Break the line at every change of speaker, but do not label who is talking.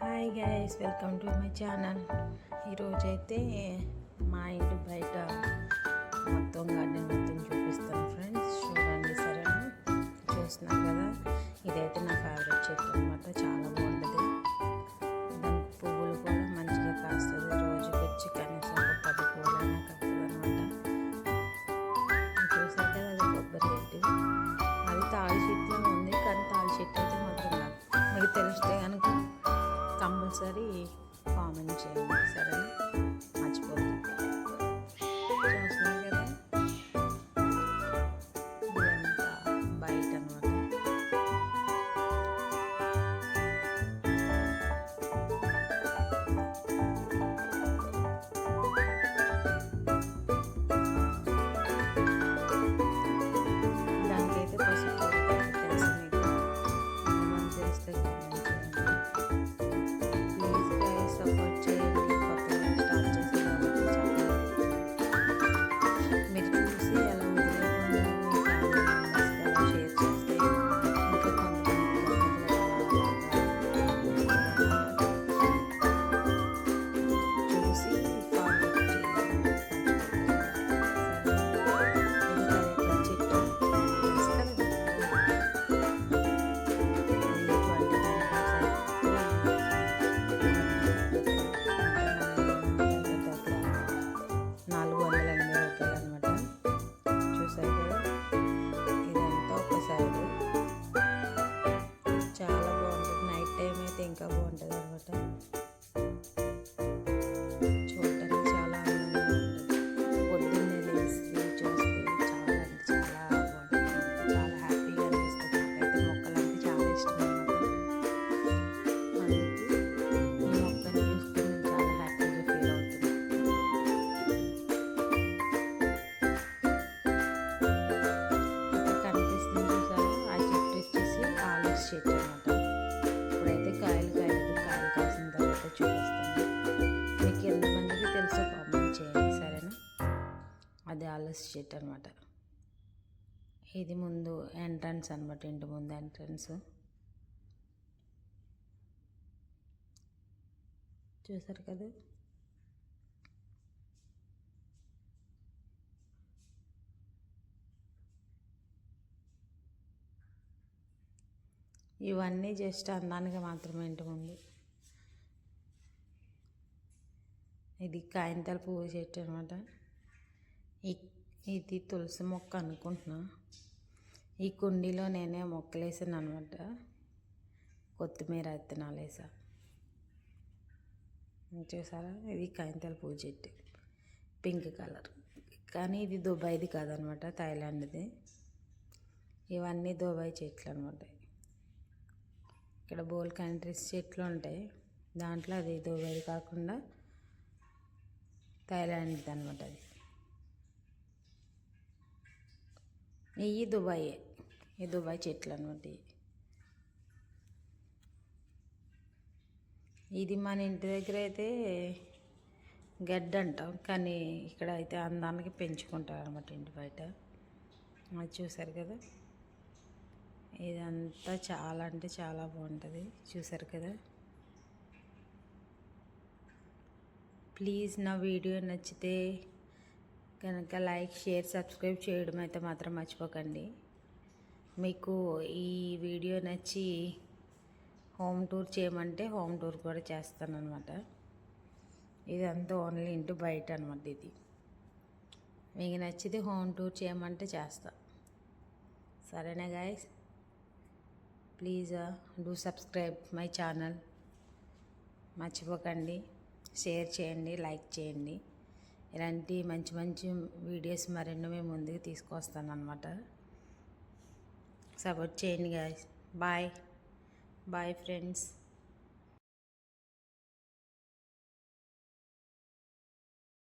Hi guys, welcome to my channel. ఈరోజైతే మా ఇంటి బయట మొత్తం గార్డెన్ మొత్తం చూపిస్తాను ఫ్రెండ్స్. చూడండి, సరేనా? చూస్తున్నారు కదా, ఇదైతే నా ఫేవరెట్ చెట్టు అనమాట. చాలా బాగుంటుంది. దానికి పువ్వులు కూడా మంచిగా కాస్తుంది. రోజుకి వచ్చి కనీసం ఒక 10 పువ్వులైనా కాస్తుంది అనమాట. చూసారు కదా, అది కొబ్బరి చెట్టు. అది తాళి చెట్టులో ఉంది, కానీ తాళి చెట్టు అయితే మాత్రం కాదు. మీకు తెలిస్తే కనుక కంపల్సరీ కామెంట్ చేయండి, సరేనా? మర్చిపోతుంది. చూస్తున్నాం కదా, ఇదంతా బయట అనమాట. దానికైతే పసుపు తెలుసు మీకు, ఏమని తెలిస్తే కామెంట్ చేయండి. సపోర్ట్ చేయండి. కొత్తగా స్టార్ట్ చేసిన మీరు చూసి ఎలా వదిలేకుండా మీ ఫ్యామిలీ మెంబర్స్కి అలా షేర్ చేస్తే ఇంకా కొంతమంది చూసి ఫార్వర్డ్ చేయండి. చెట్టు ₹480 అనమాట. చూసారు కదా, ఇదంతా ఒక సైడ్. చాలా బాగుంటుంది. నైట్ టైం అయితే ఇంకా బాగుంటుంది అనమాట. చూడటానికి చాలా అందంగా ఉంటుంది. పొద్దున్నే లేచి చూస్తే చాలా అంటే చాలా బాగుంటుంది. చాలా హ్యాపీగా అనిపిస్తుంది. నాకైతే మొక్కలు అంటే చాలా ఇష్టం అనమాట. అందుకే ఈ మొక్కని చూస్తే నేను చాలా హ్యాపీగా ఫీల్ అవుతుంది. కనిపిస్తుంది చూసారా, ఆ చెట్టు వచ్చేసి ఆలిస్ చెట్టు అనమాట. ఇప్పుడైతే కాయలు కాయలేదు, కాయలు కాసిన తర్వాత చూపిస్తాను. మీకు ఎంతమందికి తెలుసో కామెంట్ చేయండి, సరేనా? అది ఆలిస్ చెట్టు అనమాట. ఇది ముందు ఎంట్రన్స్ అనమాట, ఇంటి ముందు ఎంట్రన్స్. చూసారు కదా, ఇవన్నీ జస్ట్ అందానికి మాత్రమే ఇంటి ముందు. ఇది కాయింతల పువ్వు చెట్టు అనమాట. ఇది తులసి మొక్క అనుకుంటున్నా. ఈ కుండీలో నేనే మొక్కలు వేసాను అనమాట. కొత్తిమీర విత్తనాలు వేసా. చూసారా, ఇది కాయింతల పువ్వు చెట్టు, పింక్ కలర్. కానీ ఇది దుబాయ్ది కాదనమాట, థాయిలాండ్ది. ఇవన్నీ దుబాయ్ చెట్లు అనమాట. ఇక్కడ బోల్ కంట్రీస్ చెట్లు ఉంటాయి, దాంట్లో అది దుబాయ్ కాకుండా థాయిలాండ్ది అనమాట. అది ఇవి దుబాయే, ఈ దుబాయ్ చెట్లు అనమాట. ఇది మన ఇంటి దగ్గర అయితే గడ్డ అంటాం, కానీ ఇక్కడ అయితే అందానికి పెంచుకుంటారు అనమాట ఇంటి బయట. అది చూసారు కదా, ఇదంతా చాలా అంటే చాలా బాగుంటుంది. చూసారు కదా. ప్లీజ్ నా వీడియో నచ్చితే కనుక లైక్, షేర్, సబ్స్క్రైబ్ చేయడం అయితే మాత్రం మర్చిపోకండి. మీకు ఈ వీడియో నచ్చి హోమ్ టూర్ చేయమంటే హోమ్ టూర్ కూడా చేస్తాను అనమాట. ఇదంతా ఓన్లీ ఇంటి బయట అనమాట. ఇది మీకు నచ్చితే హోమ్ టూర్ చేయమంటే చేస్తా, సరేనా guys? Please do subscribe my channel. మర్చిపోకండి, షేర్ చేయండి, లైక్ చేయండి. ఇలాంటి మంచి మంచి వీడియోస్ మరెన్నో మేము ముందుకు తీసుకొస్తాను అనమాట. సపోర్ట్ చేయండి గైస్. Bye bye friends.